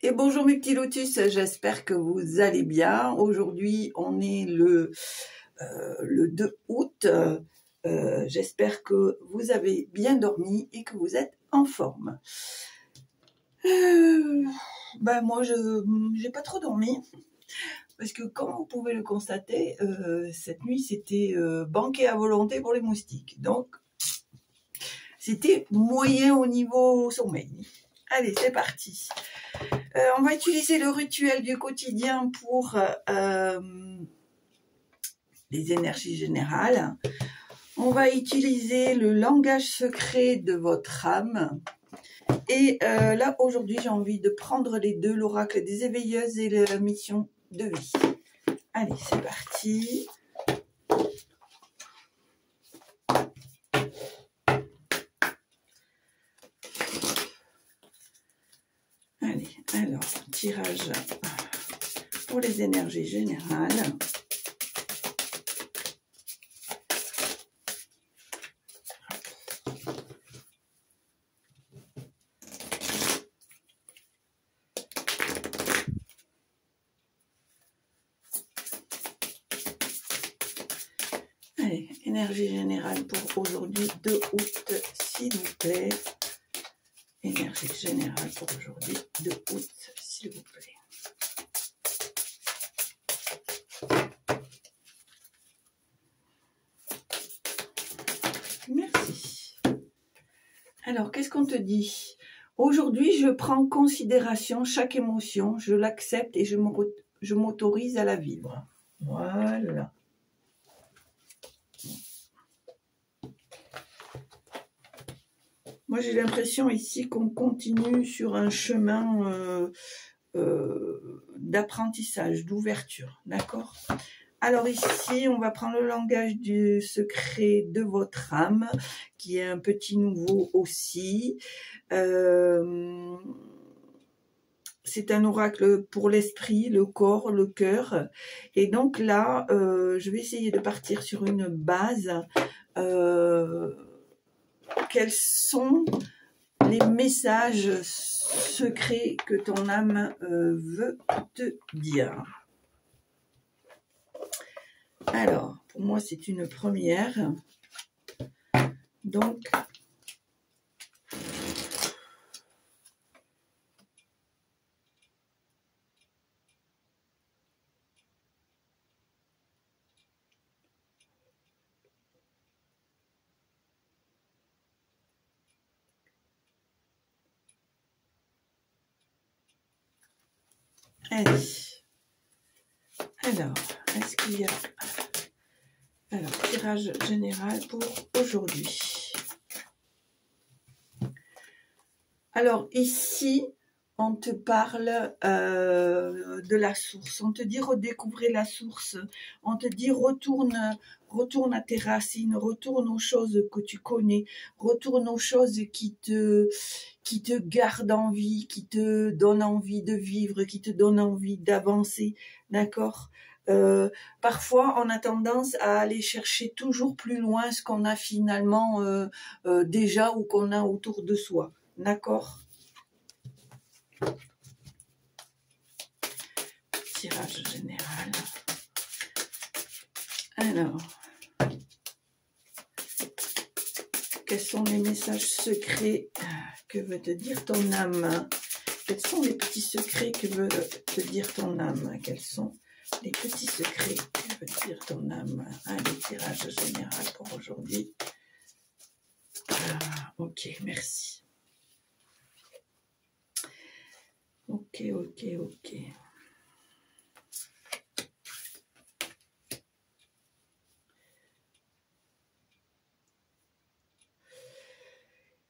Et bonjour mes petits lotus, j'espère que vous allez bien. Aujourd'hui, on est le 2 août. J'espère que vous avez bien dormi et que vous êtes en forme. Moi, je n'ai pas trop dormi parce que, comme vous pouvez le constater, cette nuit, c'était banquet à volonté pour les moustiques. Donc, c'était moyen au niveau sommeil. Allez, c'est parti. On va utiliser le rituel du quotidien pour les énergies générales. On va utiliser le langage secret de votre âme. Et là, aujourd'hui, j'ai envie de prendre les deux, l'oracle des éveilleuses et la mission de vie. Allez, c'est parti. Allez, alors, tirage pour les énergies générales. Allez, énergie générale pour aujourd'hui, 2 août, s'il vous plaît. Énergie générale pour aujourd'hui, 2 août, s'il vous plaît. Merci. Alors, qu'est-ce qu'on te dit? Aujourd'hui, je prends en considération chaque émotion, je l'accepte et je m'autorise à la vivre. Voilà. Moi, j'ai l'impression ici qu'on continue sur un chemin d'apprentissage, d'ouverture, d'accord? Alors ici, on va prendre le langage du secret de votre âme, qui est un petit nouveau aussi. C'est un oracle pour l'esprit, le corps, le cœur. Et donc là, je vais essayer de partir sur une base. Quels sont les messages secrets que ton âme veut te dire? Alors, pour moi, c'est une première. Donc, allez. Alors, est-ce qu'il y a... Alors, tirage général pour aujourd'hui. Alors, ici, on te parle de la source. On te dit redécouvrir la source. On te dit retourne à tes racines, retourne aux choses que tu connais, retourne aux choses qui te gardent en vie, qui te donnent envie de vivre, qui te donnent envie d'avancer, d'accord? Parfois, on a tendance à aller chercher toujours plus loin ce qu'on a finalement déjà ou qu'on a autour de soi, d'accord? Tirage général. Alors, quels sont les messages secrets que veut te dire ton âme? Quels sont les petits secrets que veut te dire ton âme? Quels sont les petits secrets que veut te dire ton âme? Allez, tirage général pour aujourd'hui. Ok, merci. Ok.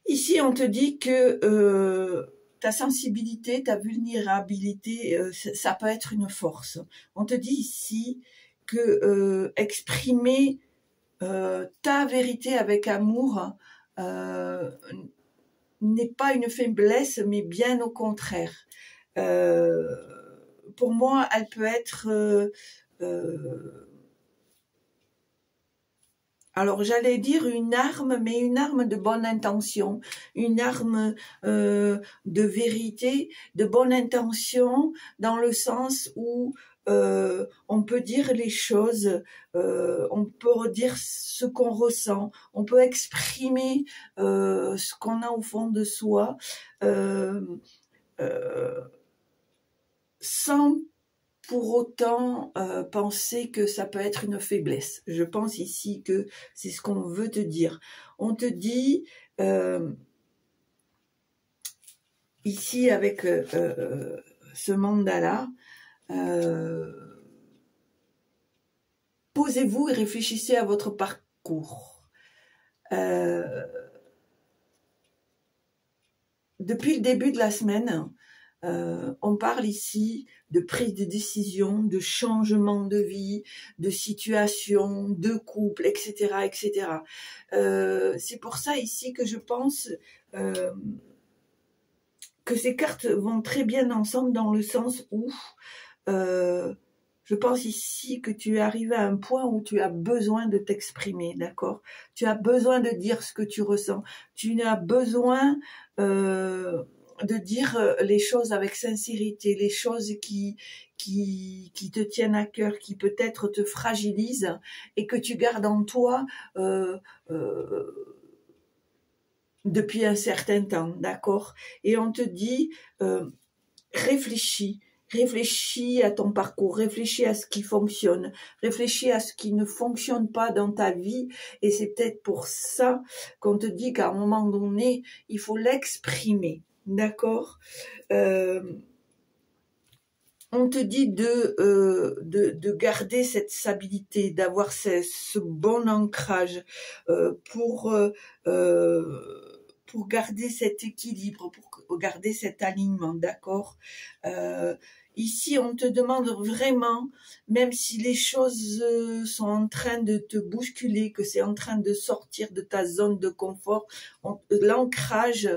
Ici, on te dit que ta sensibilité, ta vulnérabilité, ça peut être une force. On te dit ici que exprimer ta vérité avec amour n'est pas une faiblesse, mais bien au contraire. Pour moi, elle peut être alors j'allais dire une arme, mais une arme de bonne intention, une arme de vérité, de bonne intention, dans le sens où on peut dire les choses, on peut redire ce qu'on ressent, on peut exprimer ce qu'on a au fond de soi, sans pour autant penser que ça peut être une faiblesse. Je pense ici que c'est ce qu'on veut te dire. On te dit, ici avec ce mandala, posez-vous et réfléchissez à votre parcours. Depuis le début de la semaine, on parle ici de prise de décision, de changement de vie, de situation, de couple, etc., etc. C'est pour ça ici que je pense que ces cartes vont très bien ensemble, dans le sens où je pense ici que tu es arrivé à un point où tu as besoin de t'exprimer, d'accord? Tu as besoin de dire ce que tu ressens. Tu as besoin de dire les choses avec sincérité, les choses qui te tiennent à cœur, qui peut-être te fragilisent et que tu gardes en toi depuis un certain temps, d'accord? Et on te dit, réfléchis à ton parcours, réfléchis à ce qui fonctionne, réfléchis à ce qui ne fonctionne pas dans ta vie, et c'est peut-être pour ça qu'on te dit qu'à un moment donné, il faut l'exprimer, d'accord? On te dit de garder cette stabilité, d'avoir ce bon ancrage pour garder cet équilibre, pour garder cet alignement, d'accord? Ici, on te demande vraiment, même si les choses sont en train de te bousculer, que c'est en train de sortir de ta zone de confort, l'ancrage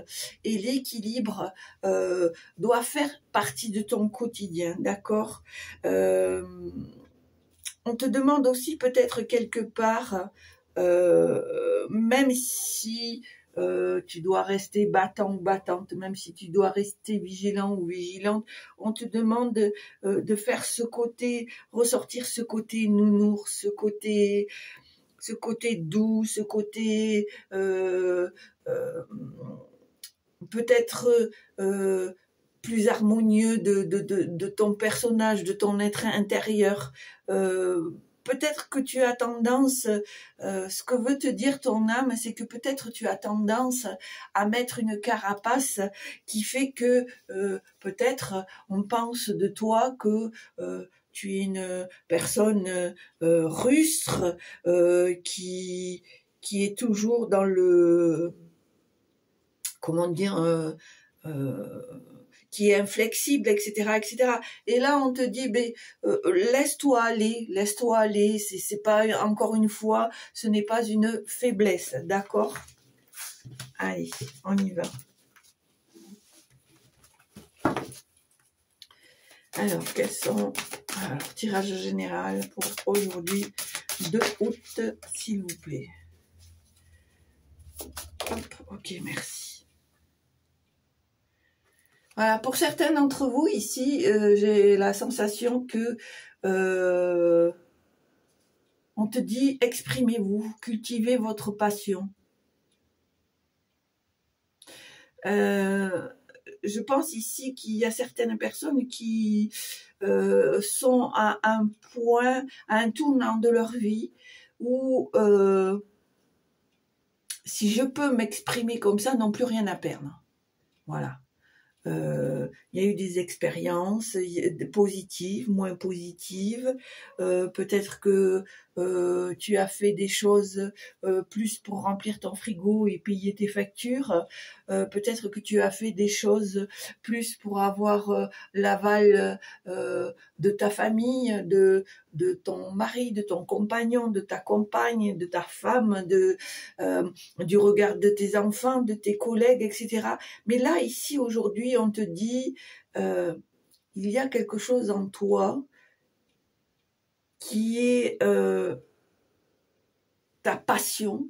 et l'équilibre doit faire partie de ton quotidien, d'accord? On te demande aussi peut-être quelque part, même si tu dois rester battant ou battante, même si tu dois rester vigilant ou vigilante, on te demande de faire ce côté, ressortir ce côté nounours, ce côté doux, ce côté peut-être plus harmonieux de ton personnage, de ton être intérieur. Peut-être que tu as tendance, ce que veut te dire ton âme, c'est que peut-être tu as tendance à mettre une carapace qui fait que peut-être on pense de toi que tu es une personne rustre qui est toujours dans le, comment dire, qui est inflexible, etc., etc. Et là, on te dit, laisse-toi aller. C'est pas, encore une fois, ce n'est pas une faiblesse, d'accord? Allez, on y va. Alors, quels sont... Alors, tirage général pour aujourd'hui, 2 août, s'il vous plaît. Hop, ok, merci. Voilà, pour certains d'entre vous ici, j'ai la sensation que on te dit exprimez-vous, cultivez votre passion. Je pense ici qu'il y a certaines personnes qui sont à un point, à un tournant de leur vie où si je peux m'exprimer comme ça, n'ont plus rien à perdre. Voilà. Il y a eu des expériences positives, moins positives. Peut-être que tu as fait des choses plus pour remplir ton frigo et payer tes factures. Peut-être que tu as fait des choses plus pour avoir l'aval de ta famille, de ton mari, de ton compagnon, de ta compagne, de ta femme, du regard de tes enfants, de tes collègues, etc. Mais là, ici, aujourd'hui, on te dit, il y a quelque chose en toi qui est ta passion,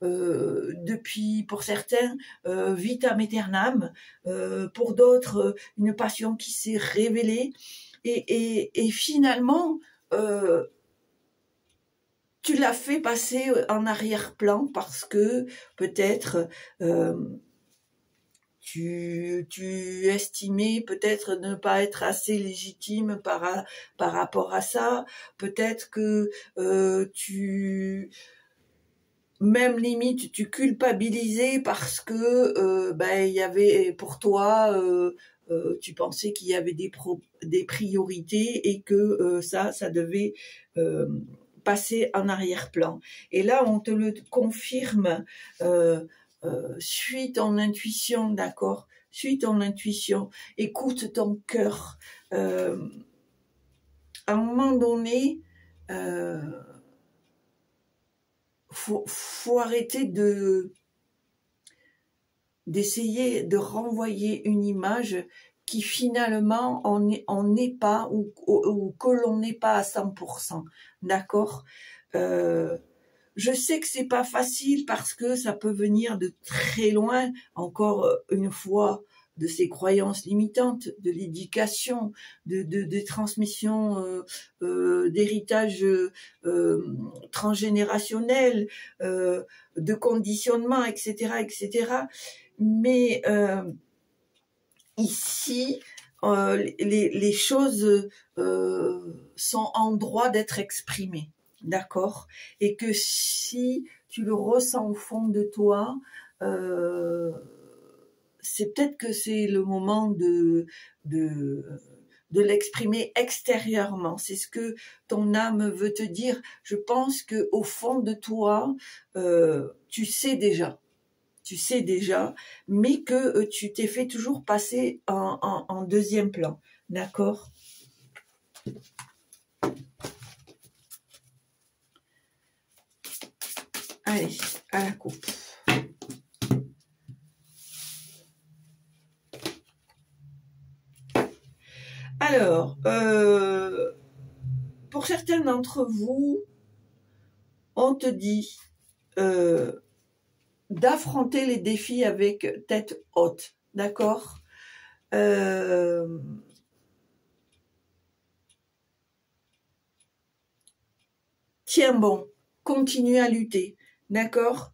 depuis, pour certains, vitam aeternam, pour d'autres, une passion qui s'est révélée, et finalement, tu l'as fait passer en arrière-plan parce que peut-être tu estimais peut-être ne pas être assez légitime par rapport à ça, peut-être que même limite tu culpabilisais parce que il y avait pour toi tu pensais qu'il y avait des priorités et que ça devait passer en arrière-plan. Et là on te le confirme, suis ton intuition, d'accord, suis ton intuition, écoute ton cœur. À un moment donné, faut arrêter d'essayer de renvoyer une image qui finalement on n'est pas, ou que l'on n'est pas à 100%, d'accord. Je sais que c'est pas facile parce que ça peut venir de très loin, encore une fois, de ces croyances limitantes, de l'éducation, des transmissions d'héritage transgénérationnel, de conditionnement, etc., etc. Mais ici, les choses sont en droit d'être exprimées, d'accord? Et que si tu le ressens au fond de toi, c'est peut-être que c'est le moment de l'exprimer extérieurement. C'est ce que ton âme veut te dire. Je pense que au fond de toi, tu sais déjà, mais que tu t'es fait toujours passer en deuxième plan, d'accord? Allez, à la coupe. Alors, pour certains d'entre vous, on te dit d'affronter les défis avec tête haute, d'accord? Tiens bon, continue à lutter, d'accord?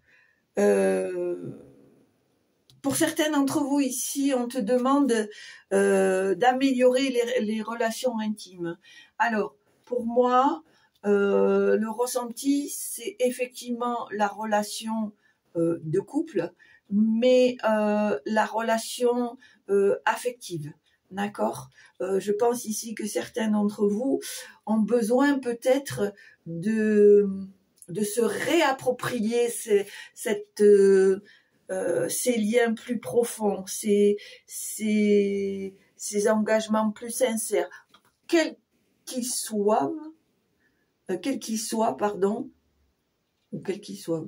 Pour certains d'entre vous ici, on te demande d'améliorer les relations intimes. Alors, pour moi, le ressenti, c'est effectivement la relation de couple, mais la relation affective, d'accord? Je pense ici que certains d'entre vous ont besoin peut-être de se réapproprier ces liens plus profonds, ces engagements plus sincères, quels qu'ils soient, pardon, ou quels qu'ils soient,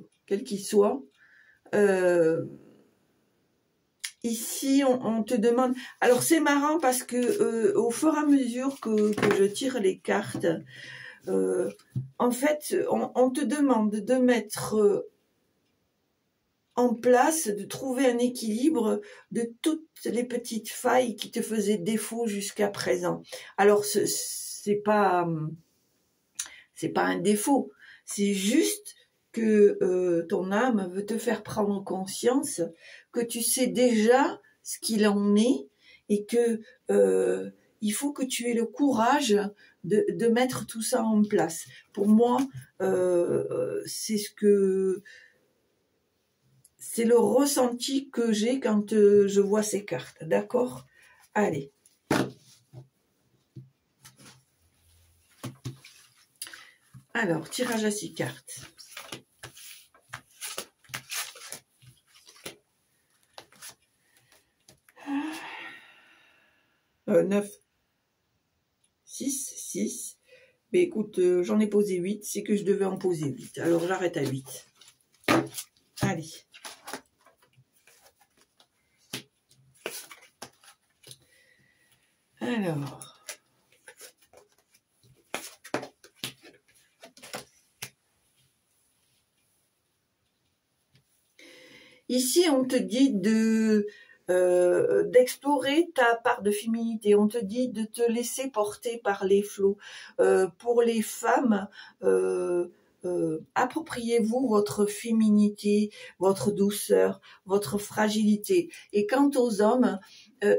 ici on te demande. Alors c'est marrant parce que au fur et à mesure que je tire les cartes, en fait on te demande de mettre en place, de trouver un équilibre de toutes les petites failles qui te faisaient défaut jusqu'à présent. Alors c'est pas un défaut, c'est juste que ton âme veut te faire prendre conscience que tu sais déjà ce qu'il en est et que il faut que tu aies le courage de mettre tout ça en place. Pour moi, c'est le ressenti que j'ai quand je vois ces cartes, d'accord? Allez. Alors, tirage à 6 cartes. « 9, 6. Mais écoute, j'en ai posé 8, c'est que je devais en poser 8. Alors, j'arrête à 8. Allez. Alors, ici, on te dit d'explorer ta part de féminité. On te dit de te laisser porter par les flots. Pour les femmes, appropriez-vous votre féminité, votre douceur, votre fragilité. Et quant aux hommes,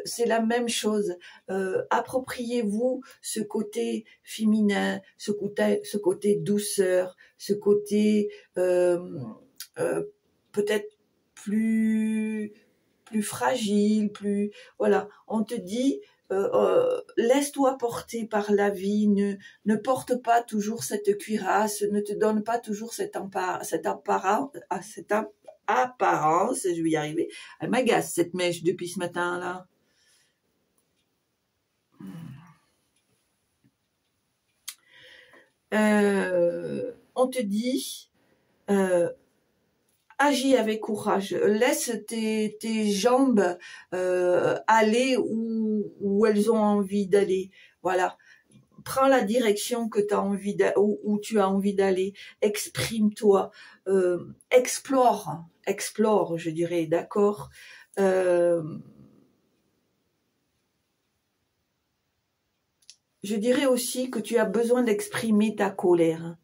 c'est la même chose. Appropriez-vous ce côté féminin, ce côté douceur, ce côté peut-être plus fragile, plus voilà. On te dit laisse-toi porter par la vie, ne porte pas toujours cette cuirasse, ne te donne pas toujours cette apparence, je vais y arriver. Elle m'agace cette mèche depuis ce matin là. On te dit agis avec courage, laisse tes jambes aller où elles ont envie d'aller. Voilà, prends la direction que où tu as envie d'aller. Exprime-toi, explore, je dirais, d'accord. Je dirais aussi que tu as besoin d'exprimer ta colère.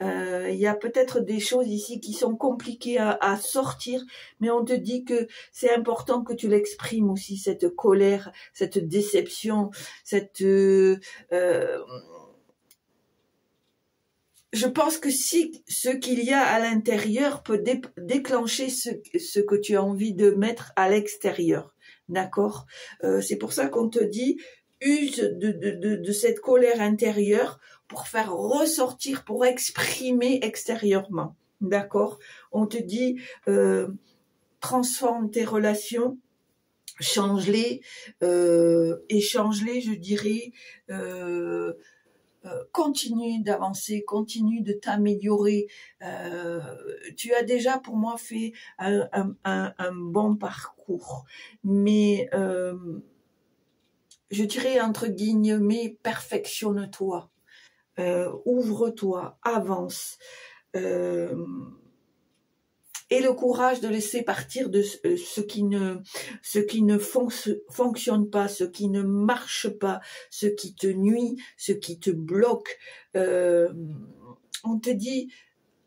Il y a peut-être des choses ici qui sont compliquées à sortir, mais on te dit que c'est important que tu l'exprimes aussi, cette colère, cette déception, cette... je pense que si ce qu'il y a à l'intérieur peut déclencher ce que tu as envie de mettre à l'extérieur, d'accord? C'est pour ça qu'on te dit, use de cette colère intérieure pour faire ressortir, pour exprimer extérieurement, d'accord? On te dit, transforme tes relations, change-les, échange-les, je dirais, continue d'avancer, continue de t'améliorer. Tu as déjà pour moi fait un bon parcours, mais je dirais entre guillemets, perfectionne-toi, ouvre-toi, avance. Et le courage de laisser partir de ce qui ne fonctionne pas, ce qui ne marche pas, ce qui te nuit, ce qui te bloque. On te dit,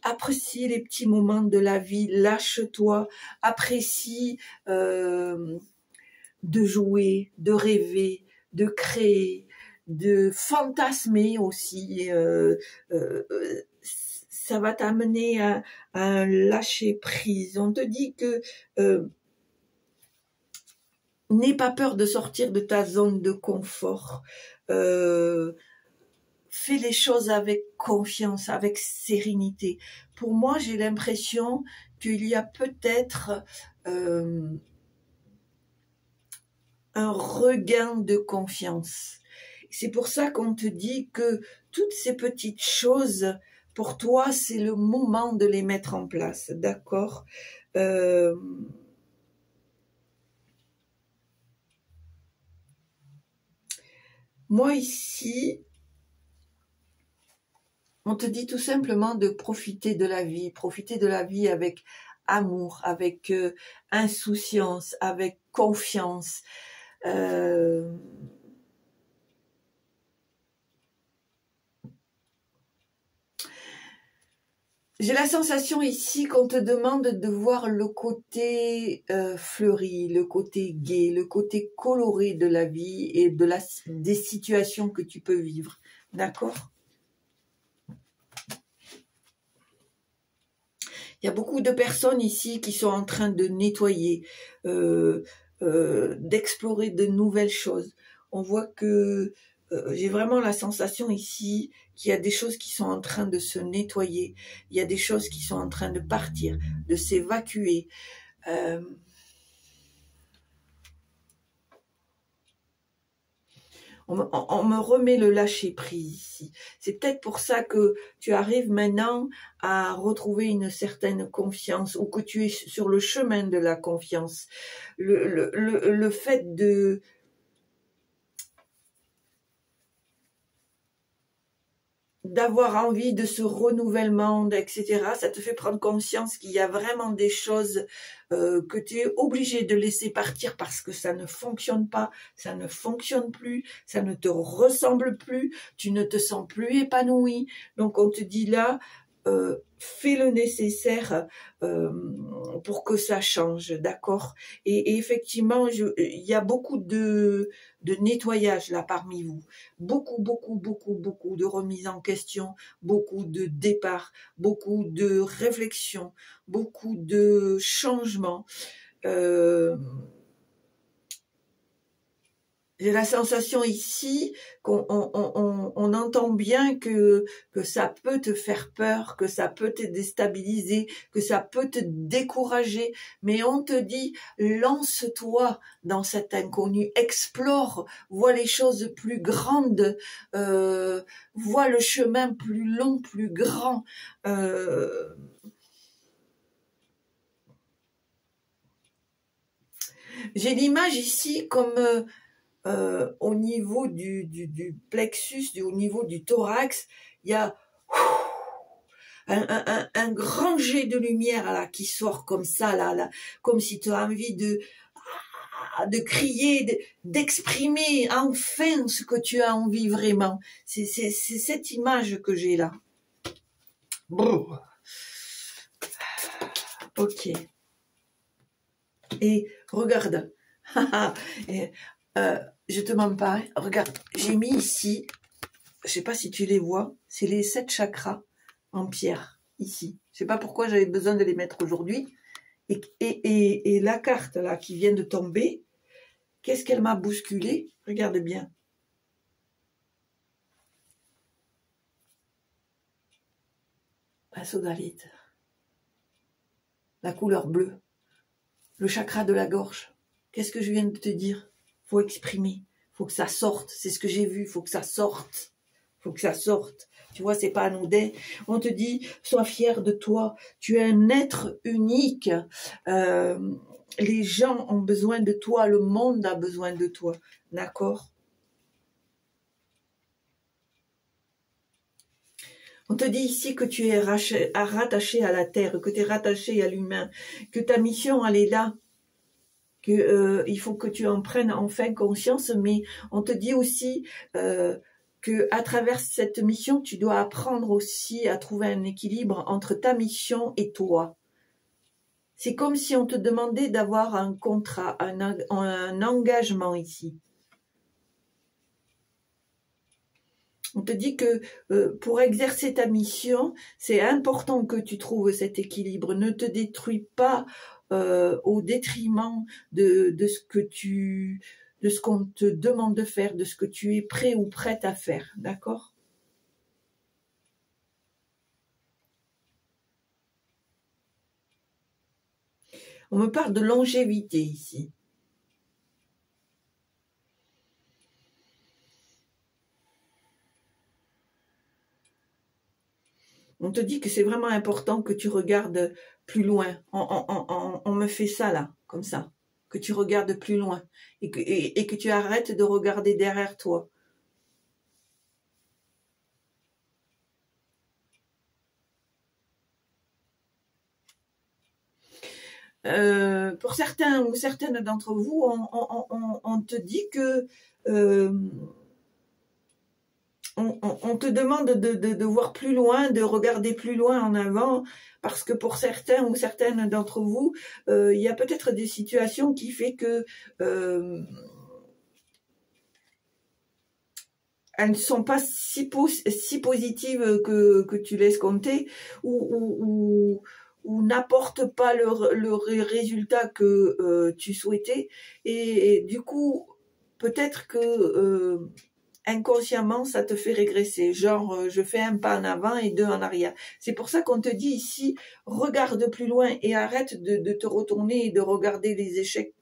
apprécie les petits moments de la vie, lâche-toi, apprécie de jouer, de rêver, de créer, de fantasmer aussi. Ça va t'amener à un lâcher prise. On te dit que n'aie pas peur de sortir de ta zone de confort. Fais les choses avec confiance, avec sérénité. Pour moi, j'ai l'impression qu'il y a peut-être un regain de confiance. C'est pour ça qu'on te dit que toutes ces petites choses, pour toi, c'est le moment de les mettre en place, d'accord? Moi, ici, on te dit tout simplement de profiter de la vie avec amour, avec insouciance, avec confiance. J'ai la sensation ici qu'on te demande de voir le côté fleuri, le côté gai, le côté coloré de la vie et des situations que tu peux vivre. D'accord? Il y a beaucoup de personnes ici qui sont en train de nettoyer, d'explorer de nouvelles choses. On voit que j'ai vraiment la sensation ici qu'il y a des choses qui sont en train de se nettoyer. Il y a des choses qui sont en train de partir, de s'évacuer. On me remet le lâcher-prise ici. C'est peut-être pour ça que tu arrives maintenant à retrouver une certaine confiance ou que tu es sur le chemin de la confiance. Le fait de... d'avoir envie de ce renouvellement, etc. Ça te fait prendre conscience qu'il y a vraiment des choses que tu es obligé de laisser partir parce que ça ne fonctionne pas, ça ne fonctionne plus, ça ne te ressemble plus, tu ne te sens plus épanoui. Donc on te dit là, fais le nécessaire pour que ça change, d'accord? Et effectivement, il y a beaucoup de nettoyage là parmi vous. Beaucoup de remises en question, beaucoup de départs, beaucoup de réflexions, beaucoup de changements. J'ai la sensation ici qu'on on entend bien que ça peut te faire peur, que ça peut te déstabiliser, que ça peut te décourager, mais on te dit lance-toi dans cet inconnu, explore, vois les choses plus grandes, vois le chemin plus long, plus grand. J'ai l'image ici comme au niveau du plexus, au niveau du thorax, il y a un grand jet de lumière là qui sort comme ça, là comme si tu as envie de crier, d'exprimer enfin ce que tu as envie vraiment. C'est cette image que j'ai là. Bon. Ok. Et regarde. Je te mens pas. Hein. Regarde, j'ai mis ici, je sais pas si tu les vois, c'est les 7 chakras en pierre, ici. Je sais pas pourquoi j'avais besoin de les mettre aujourd'hui. Et la carte là qui vient de tomber, qu'est-ce qu'elle m'a bousculé? Regarde bien. La sodalite. La couleur bleue. Le chakra de la gorge. Qu'est-ce que je viens de te dire? Faut exprimer. Faut que ça sorte. C'est ce que j'ai vu. Faut que ça sorte. Faut que ça sorte. Tu vois, c'est pas anodin. On te dit, sois fier de toi. Tu es un être unique. Les gens ont besoin de toi. Le monde a besoin de toi. D'accord? On te dit ici que tu es rattaché à la terre, que tu es rattaché à l'humain, que ta mission, elle est là, que il faut que tu en prennes enfin conscience, mais on te dit aussi que à travers cette mission, tu dois apprendre aussi à trouver un équilibre entre ta mission et toi. C'est comme si on te demandait d'avoir un contrat, un engagement ici. On te dit que pour exercer ta mission, c'est important que tu trouves cet équilibre. Ne te détruis pas au détriment de ce qu'on te demande de faire, de ce que tu es prêt ou prête à faire. D'accord? On me parle de longévité ici. On te dit que c'est vraiment important que tu regardes plus loin. On me fait ça là, comme ça. Que tu regardes plus loin et que tu arrêtes de regarder derrière toi. Pour certains ou certaines d'entre vous, on te dit que on te demande de voir plus loin, de regarder plus loin en avant, parce que pour certains ou certaines d'entre vous, il y a peut-être des situations qui fait que elles ne sont pas si positives que tu laisses compter, ou n'apportent pas le résultat que tu souhaitais, et du coup peut-être que inconsciemment ça te fait régresser, genre je fais un pas en avant et 2 en arrière. C'est pour ça qu'on te dit ici, regarde plus loin et arrête de te retourner et de regarder les échecs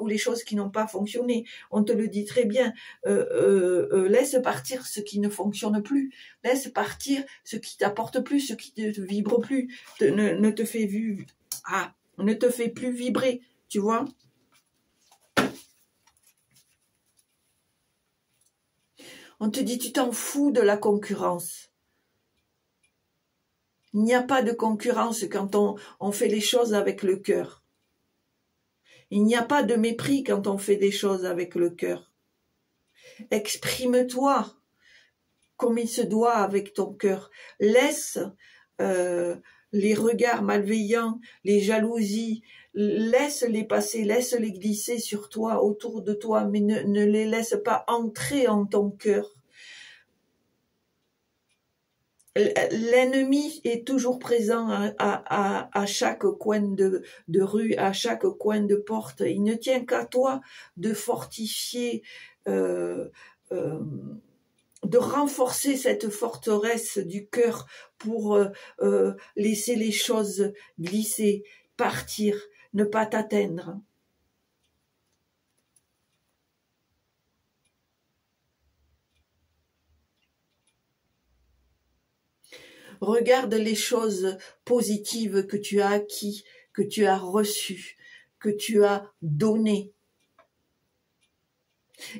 ou les choses qui n'ont pas fonctionné. On te le dit très bien, laisse partir ce qui ne fonctionne plus, laisse partir ce qui t'apporte plus, ce qui ne te vibre plus, ne te fait plus vibrer, tu vois. On te dit, tu t'en fous de la concurrence. Il n'y a pas de concurrence quand on fait les choses avec le cœur. Il n'y a pas de mépris quand on fait des choses avec le cœur. Exprime-toi comme il se doit avec ton cœur. Laisse les regards malveillants, les jalousies, laisse-les passer, laisse-les glisser sur toi, autour de toi, mais ne les laisse pas entrer en ton cœur. L'ennemi est toujours présent à chaque coin de rue, à chaque coin de porte. Il ne tient qu'à toi de fortifier, de renforcer cette forteresse du cœur pour laisser les choses glisser, partir, ne pas t'atteindre. Regarde les choses positives que tu as acquis, que tu as reçues, que tu as données.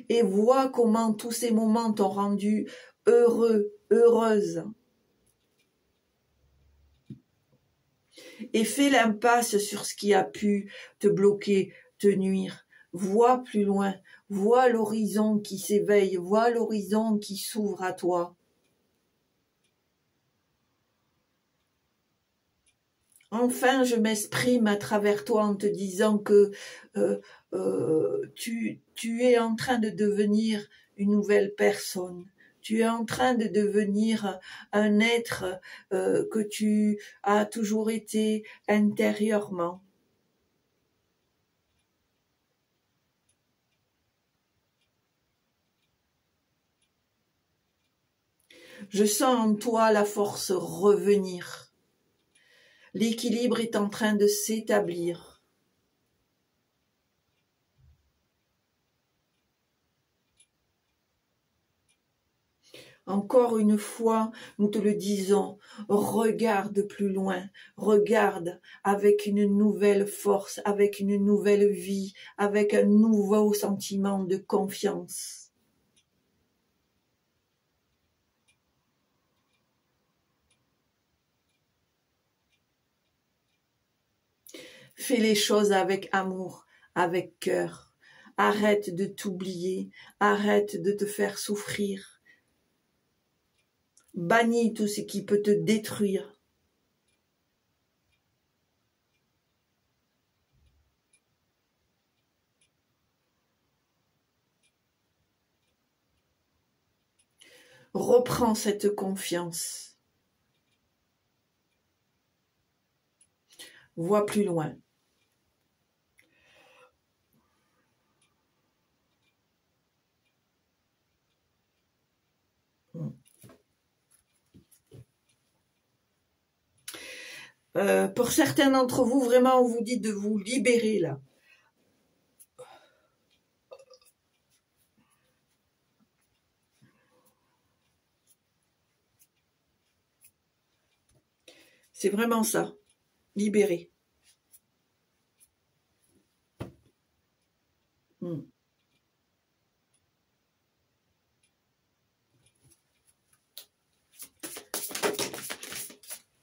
Et vois comment tous ces moments t'ont rendu heureux, heureuse. Et fais l'impasse sur ce qui a pu te bloquer, te nuire. Vois plus loin, vois l'horizon qui s'éveille, vois l'horizon qui s'ouvre à toi. Enfin, je m'exprime à travers toi en te disant que tu es en train de devenir une nouvelle personne. Tu es en train de devenir un être que tu as toujours été intérieurement. Je sens en toi la force revenir. L'équilibre est en train de s'établir. Encore une fois, nous te le disons, regarde plus loin, regarde avec une nouvelle force, avec une nouvelle vie, avec un nouveau sentiment de confiance. Fais les choses avec amour, avec cœur. Arrête de t'oublier, arrête de te faire souffrir. Bannis tout ce qui peut te détruire. Reprends cette confiance. Vois plus loin. Pour certains d'entre vous, vraiment, on vous dit de vous libérer là. C'est vraiment ça, libérer.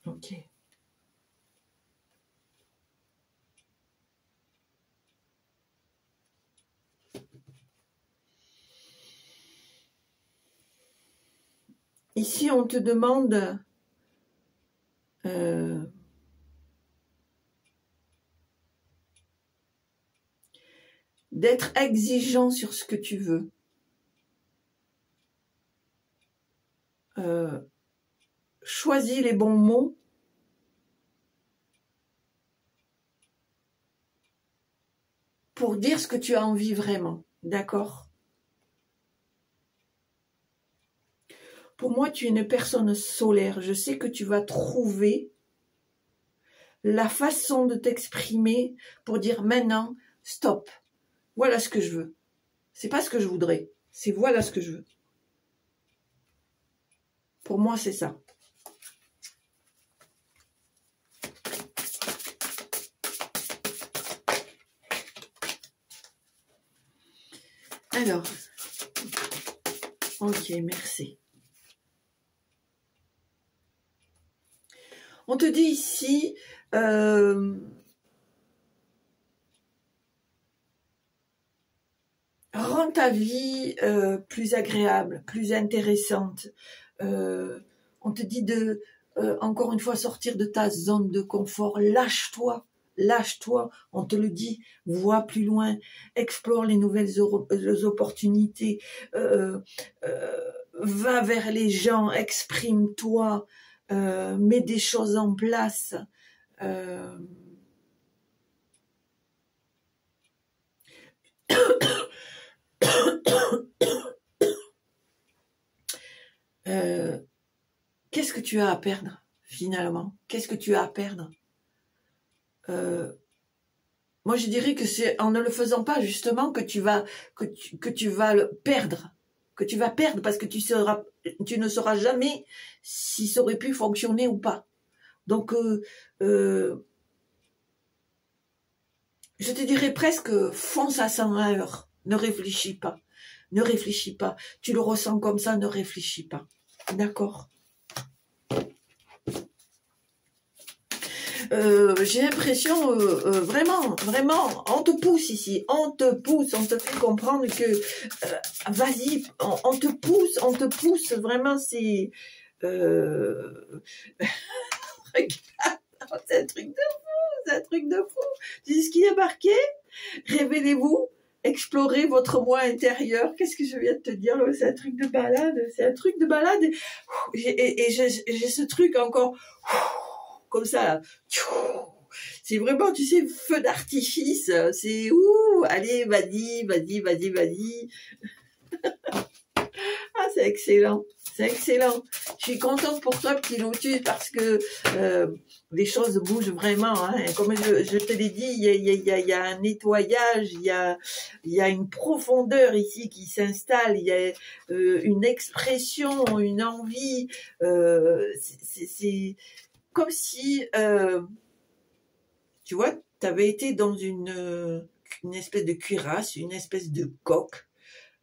Ok. Ici, on te demande d'être exigeant sur ce que tu veux. Choisis les bons mots. Pour dire ce que tu as envie vraiment. D'accord ? Pour moi, tu es une personne solaire. Je sais que tu vas trouver la façon de t'exprimer pour dire maintenant, stop. Voilà ce que je veux. C'est pas ce que je voudrais. C'est voilà ce que je veux. Pour moi, c'est ça. Alors, Ok, merci. On te dit ici, rends ta vie plus agréable, plus intéressante. On te dit de, encore une fois, sortir de ta zone de confort. Lâche-toi, lâche-toi. On te le dit, vois plus loin, explore les nouvelles opportunités, va vers les gens, exprime-toi, mets des choses en place. Qu'est-ce que tu as à perdre finalement? Qu'est-ce que tu as à perdre? Moi, je dirais que c'est en ne le faisant pas justement que tu vas le perdre, que tu vas perdre parce que tu ne sauras jamais si ça aurait pu fonctionner ou pas. Donc, je te dirais presque fonce à 100 à l'heure. Ne réfléchis pas. Ne réfléchis pas. Tu le ressens comme ça, ne réfléchis pas. D'accord? J'ai l'impression, vraiment, on te pousse ici, on te pousse, on te fait comprendre que, vas-y, on te pousse, vraiment, c'est, regarde, c'est un truc de fou, c'est un truc de fou. Tu sais ce qui est marqué? Révélez-vous, explorez votre moi intérieur. Qu'est-ce que je viens de te dire? C'est un truc de balade, c'est un truc de balade. Et j'ai ce truc encore, comme ça, là. C'est vraiment, tu sais, feu d'artifice. C'est ouh, allez, vas-y. Ah, c'est excellent. C'est excellent. Je suis contente pour toi, petit Lotus, parce que les choses bougent vraiment. Hein. Comme je te l'ai dit, il y a un nettoyage, il y a une profondeur ici qui s'installe, il y a une expression, une envie. C'est comme si, tu vois, tu avais été dans une espèce de cuirasse, une espèce de coque,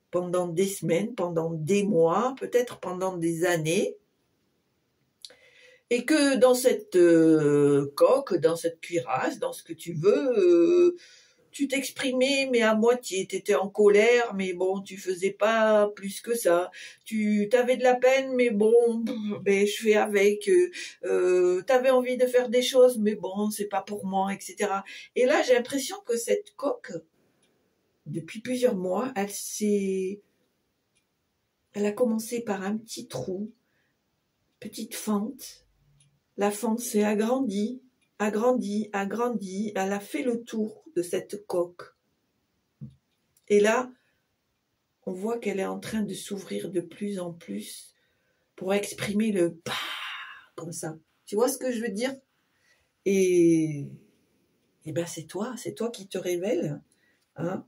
pendant des semaines, pendant des mois, peut-être pendant des années, et que dans cette coque, dans cette cuirasse, dans ce que tu veux, tu t'exprimais, mais à moitié, tu étais en colère, mais bon, tu faisais pas plus que ça. Tu avais de la peine, mais bon, ben, je fais avec. Tu avais envie de faire des choses, mais bon, c'est pas pour moi, etc. Et là, j'ai l'impression que cette coque, depuis plusieurs mois, elle a commencé par un petit trou, petite fente. La fente s'est agrandie, agrandie. Elle a fait le tour de cette coque. Et là, on voit qu'elle est en train de s'ouvrir de plus en plus pour exprimer le bah comme ça. Tu vois ce que je veux dire? Et ben c'est toi qui te révèle, hein?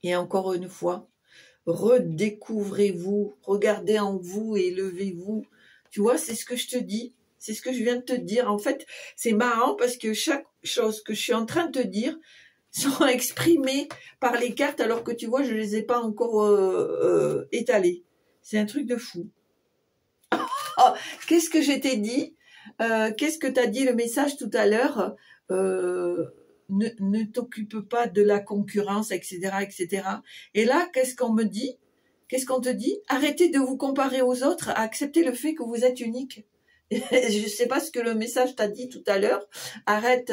Et encore une fois, redécouvrez-vous, regardez en vous et levez-vous. Tu vois, c'est ce que je te dis, c'est ce que je viens de te dire. En fait, c'est marrant parce que chaque chose que je suis en train de te dire sont exprimées par les cartes alors que tu vois, je les ai pas encore étalées. C'est un truc de fou. Oh, qu'est-ce que je t'ai dit? Qu'est-ce que t'as dit le message tout à l'heure? Ne t'occupe pas de la concurrence, etc., etc. Et là, qu'est-ce qu'on me dit? Qu'est-ce qu'on te dit? Arrêtez de vous comparer aux autres, acceptez le fait que vous êtes unique. Je ne sais pas ce que le message t'a dit tout à l'heure. Arrête,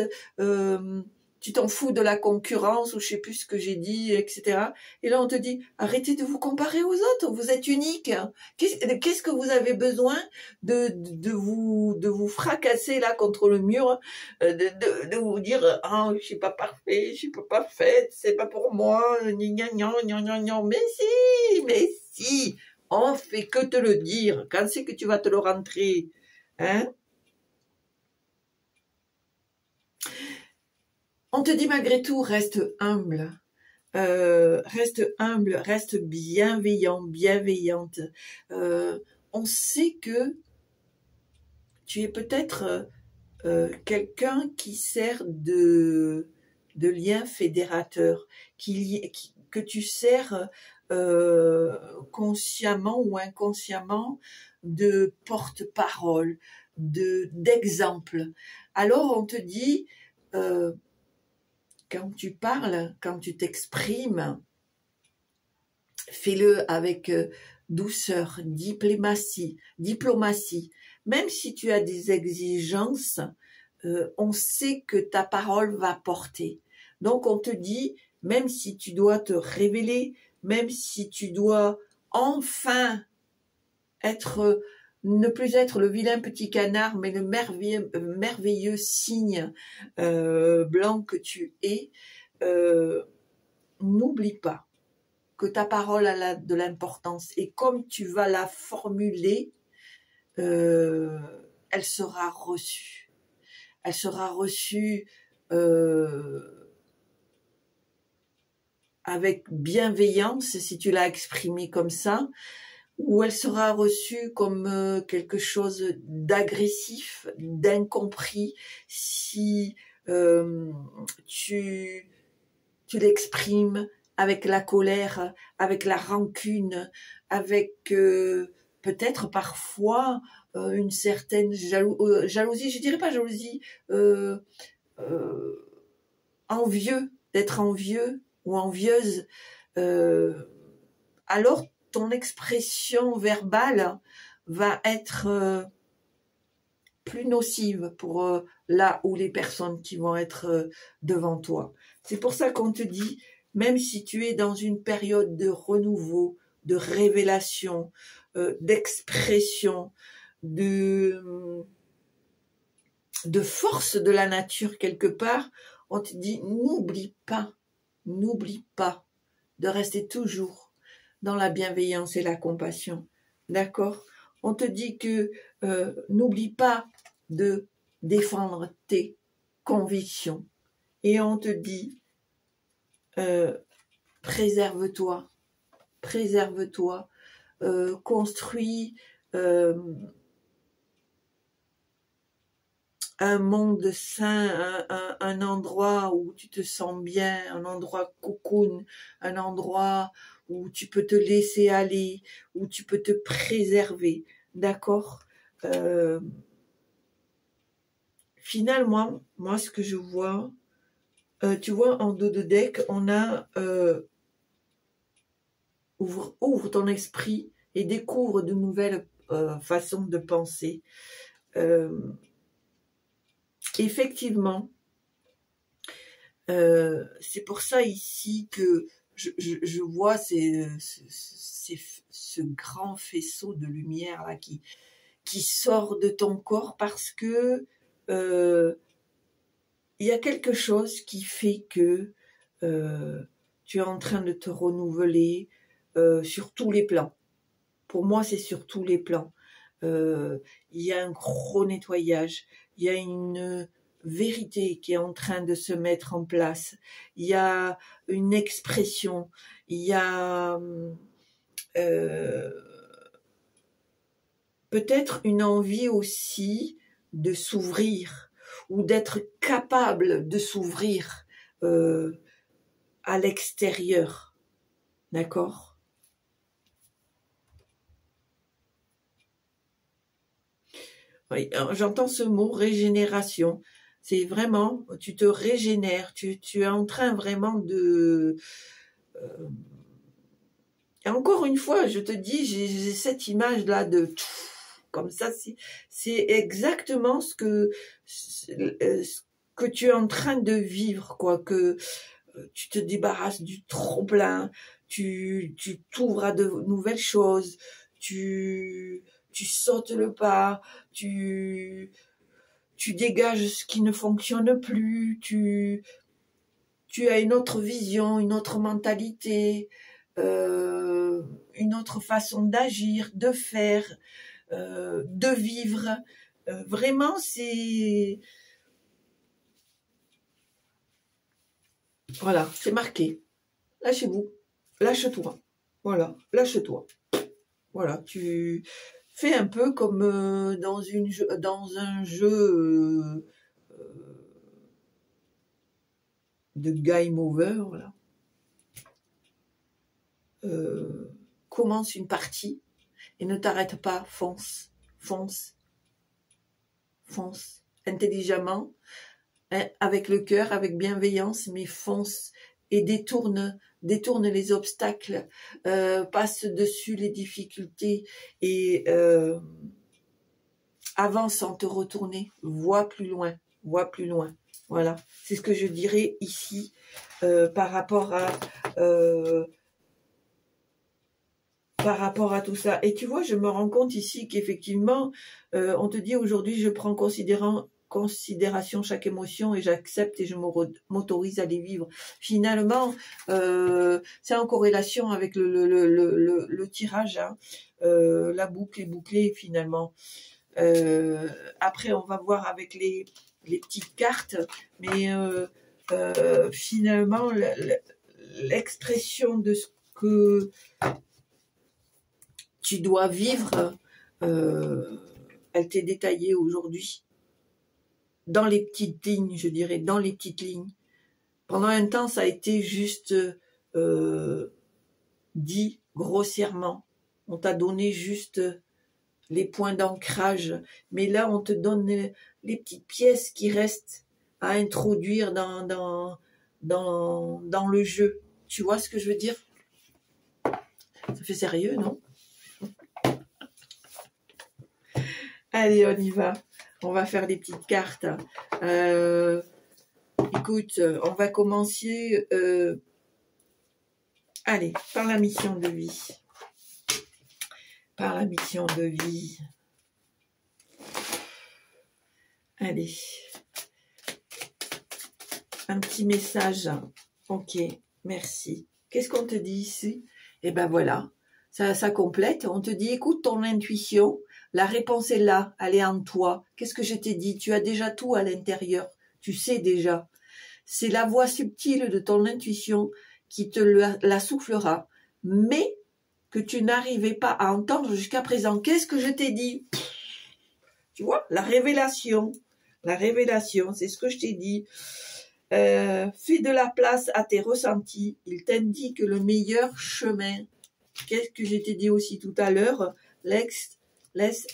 tu t'en fous de la concurrence ou je sais plus ce que j'ai dit, etc. Et là, on te dit, arrêtez de vous comparer aux autres, vous êtes unique. Qu'est-ce que vous avez besoin de vous fracasser là contre le mur, de vous dire, ah, je suis pas parfait, je suis pas parfaite, c'est pas pour moi, mais si, on fait que te le dire. Quand c'est que tu vas te le rentrer, hein? On te dit malgré tout, reste humble, reste bienveillant, bienveillante. On sait que tu es peut-être quelqu'un qui sert de lien fédérateur, que tu sers consciemment ou inconsciemment de porte-parole, d'exemple. Alors on te dit, quand tu parles, quand tu t'exprimes, fais-le avec douceur, diplomatie. Même si tu as des exigences, on sait que ta parole va porter. Donc on te dit, même si tu dois te révéler, même si tu dois enfin ne plus être le vilain petit canard, mais le merveilleux cygne blanc que tu es, n'oublie pas que ta parole a de l'importance. Et comme tu vas la formuler, elle sera reçue. Elle sera reçue avec bienveillance si tu l'as exprimée comme ça, ou elle sera reçue comme quelque chose d'agressif, d'incompris, si tu l'exprimes avec la colère, avec la rancune, avec peut-être parfois une certaine jalousie, je dirais pas jalousie, envieux, d'être envieux ou envieuse, alors ton expression verbale va être plus nocive pour là où les personnes qui vont être devant toi. C'est pour ça qu'on te dit, même si tu es dans une période de renouveau, de révélation, d'expression, de force de la nature quelque part, on te dit, n'oublie pas de rester toujours dans la bienveillance et la compassion. D'accord? On te dit que n'oublie pas de défendre tes convictions. Et on te dit, préserve-toi, construis un monde sain, un endroit où tu te sens bien, un endroit cocoon, un endroit où tu peux te laisser aller, où tu peux te préserver, d'accord? Finalement, moi ce que je vois, tu vois en dos de deck, on a ouvre ton esprit et découvre de nouvelles façons de penser. Effectivement, c'est pour ça ici que je vois ce grand faisceau de lumière là qui sort de ton corps, parce que il y a quelque chose qui fait que tu es en train de te renouveler sur tous les plans. Pour moi, c'est sur tous les plans. Il y a un gros nettoyage, il y a une vérité qui est en train de se mettre en place, il y a une expression, il y a peut-être une envie aussi de s'ouvrir, ou d'être capable de s'ouvrir à l'extérieur, d'accord ? Oui, j'entends ce mot régénération. C'est vraiment, tu te régénères, tu es en train vraiment de... Et encore une fois, je te dis, j'ai cette image-là de... Comme ça, c'est exactement ce que tu es en train de vivre, quoi, que tu te débarrasses du trop-plein, tu t'ouvres à de nouvelles choses, tu sautes le pas, tu dégages ce qui ne fonctionne plus, tu as une autre vision, une autre mentalité, une autre façon d'agir, de faire, de vivre. Vraiment, c'est... Voilà, c'est marqué. Lâchez-vous, lâche-toi. Voilà, lâche-toi. Voilà, tu fais un peu comme dans un jeu de game over, là. commence une partie et ne t'arrête pas, fonce, fonce, fonce, intelligemment, hein, avec le cœur, avec bienveillance, mais fonce et détourne les obstacles, passe dessus les difficultés et avance sans te retourner, vois plus loin, vois plus loin. Voilà, c'est ce que je dirais ici par rapport à tout ça. Et tu vois, je me rends compte ici qu'effectivement, on te dit aujourd'hui, je prends considération chaque émotion et j'accepte et je m'autorise à les vivre. Finalement, c'est en corrélation avec le tirage, hein. La boucle est bouclée finalement. Après, on va voir avec les petites cartes, mais finalement, l'expression de ce que tu dois vivre, elle t'est détaillée aujourd'hui. Dans les petites lignes, je dirais, dans les petites lignes. Pendant un temps, ça a été juste dit grossièrement. On t'a donné juste les points d'ancrage. Mais là, on te donne les petites pièces qui restent à introduire dans le jeu. Tu vois ce que je veux dire? Ça fait sérieux, non? Allez, on y va. On va faire des petites cartes. Écoute, on va commencer allez, par la mission de vie. Par la mission de vie. Allez. Un petit message. Ok, merci. Qu'est-ce qu'on te dit ici? Eh ben voilà, ça complète. On te dit, écoute ton intuition. La réponse est là, elle est en toi. Qu'est-ce que je t'ai dit? Tu as déjà tout à l'intérieur. Tu sais déjà. C'est la voix subtile de ton intuition qui te la soufflera, mais que tu n'arrivais pas à entendre jusqu'à présent. Qu'est-ce que je t'ai dit? Tu vois, la révélation, c'est ce que je t'ai dit. Fais de la place à tes ressentis. Il t'indique le meilleur chemin. Qu'est-ce que je t'ai dit aussi tout à l'heure? Laisse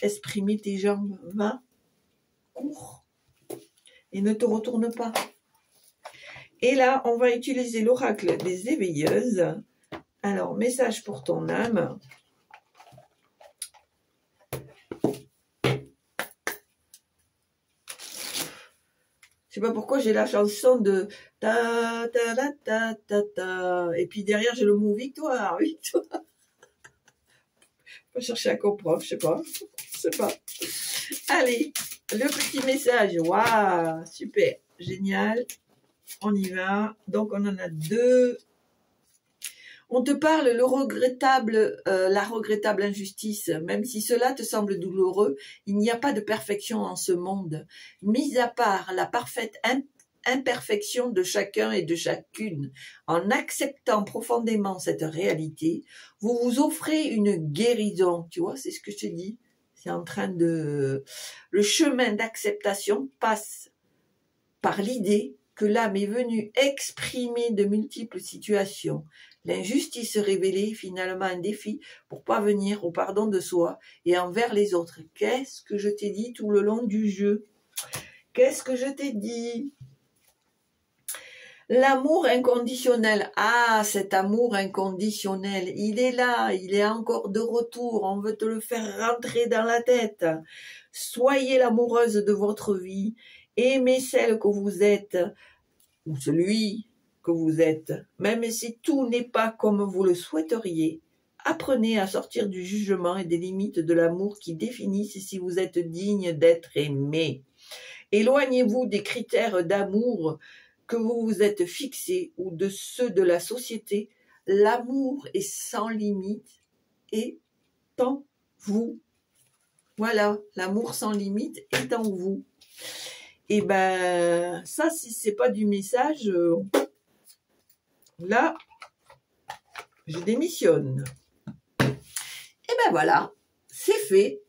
exprimer tes jambes. Va, cours et ne te retourne pas. Et là, on va utiliser l'oracle des éveilleuses. Alors, message pour ton âme. Je sais pas pourquoi j'ai la chanson de ta ta ta ta ta ta. Et puis derrière, j'ai le mot victoire, victoire. Je vais chercher à comprendre, je sais pas. Allez, le petit message. Waouh, super, génial. On y va. Donc, on en a deux. On te parle la regrettable injustice. Même si cela te semble douloureux, il n'y a pas de perfection en ce monde. Mis à part la parfaite imperfection de chacun et de chacune, en acceptant profondément cette réalité, vous vous offrez une guérison. Tu vois, c'est ce que je te dis. C'est en train de... Le chemin d'acceptation passe par l'idée que l'âme est venue exprimer de multiples situations. L'injustice révélée est finalement un défi pour parvenir au pardon de soi et envers les autres. Qu'est-ce que je t'ai dit tout le long du jeu? Qu'est-ce que je t'ai dit? L'amour inconditionnel. Ah, cet amour inconditionnel, il est là, il est encore de retour. On veut te le faire rentrer dans la tête. Soyez l'amoureuse de votre vie. Aimez celle que vous êtes, ou celui que vous êtes, même si tout n'est pas comme vous le souhaiteriez. Apprenez à sortir du jugement et des limites de l'amour qui définissent si vous êtes digne d'être aimé. Éloignez-vous des critères d'amour que vous vous êtes fixés ou de ceux de la société. L'amour est sans limite et en vous. Voilà, l'amour sans limite est en vous. Et ben, ça, si c'est pas du message, là, je démissionne. Et ben voilà, c'est fait.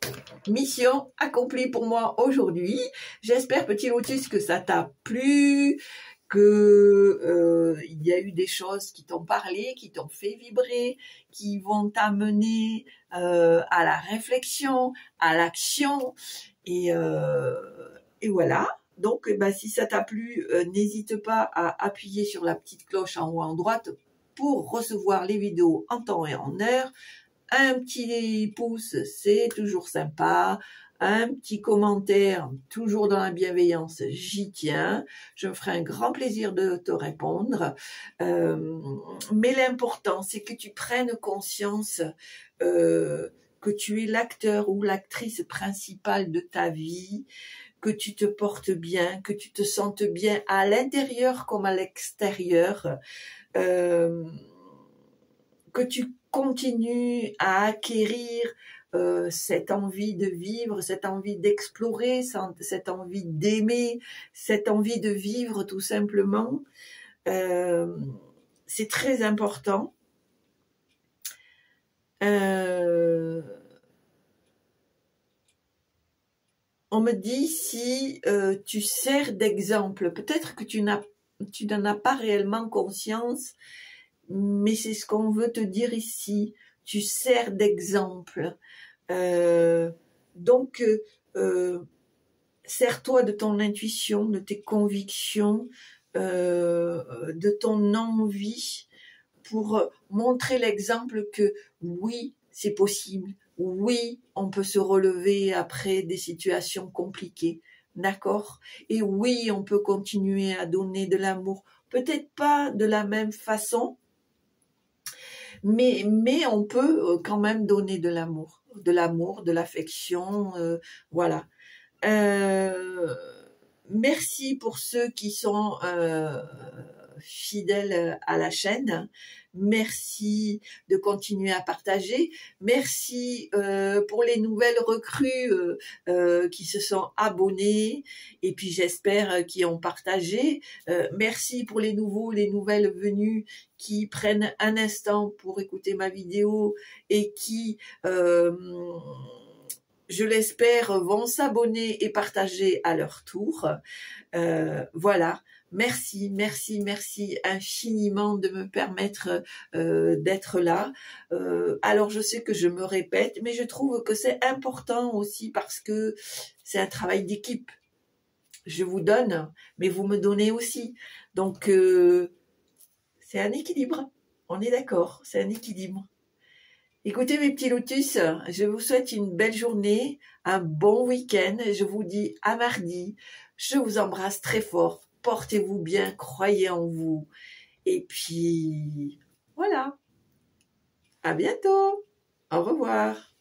Mission accomplie pour moi aujourd'hui. J'espère, petit lotus, que ça t'a plu, que il y a eu des choses qui t'ont parlé, qui t'ont fait vibrer, qui vont t'amener à la réflexion, à l'action, et voilà. Donc, si ça t'a plu, n'hésite pas à appuyer sur la petite cloche en haut à droite pour recevoir les vidéos en temps et en heure. Un petit pouce, c'est toujours sympa. Un petit commentaire, toujours dans la bienveillance, j'y tiens. Je me ferai un grand plaisir de te répondre. Mais l'important, c'est que tu prennes conscience que tu es l'acteur ou l'actrice principale de ta vie, que tu te portes bien, que tu te sentes bien à l'intérieur comme à l'extérieur, que tu continues à acquérir cette envie de vivre, cette envie d'explorer, cette envie d'aimer, cette envie de vivre tout simplement. C'est très important. On me dit si tu sers d'exemple. Peut-être que tu n'en as pas réellement conscience, mais c'est ce qu'on veut te dire ici. Tu sers d'exemple. Donc, sers-toi de ton intuition, de tes convictions, de ton envie pour montrer l'exemple que oui, c'est possible. Oui, on peut se relever après des situations compliquées. D'accord? Et oui, on peut continuer à donner de l'amour. Peut-être pas de la même façon, mais on peut quand même donner de l'amour, de l'affection, voilà. Merci pour ceux qui sont fidèles à la chaîne. Merci de continuer à partager. Merci pour les nouvelles recrues qui se sont abonnées et puis j'espère qui ont partagé. Merci pour les nouveaux, les nouvelles venues qui prennent un instant pour écouter ma vidéo et qui je l'espère, vont s'abonner et partager à leur tour. Voilà. Merci, merci, merci infiniment de me permettre d'être là. Alors, je sais que je me répète, mais je trouve que c'est important aussi parce que c'est un travail d'équipe. Je vous donne, mais vous me donnez aussi. Donc, c'est un équilibre. On est d'accord, c'est un équilibre. Écoutez mes petits lotus, je vous souhaite une belle journée, un bon week-end. Je vous dis à mardi. Je vous embrasse très fort. Portez-vous bien, croyez en vous. Et puis, voilà. À bientôt. Au revoir.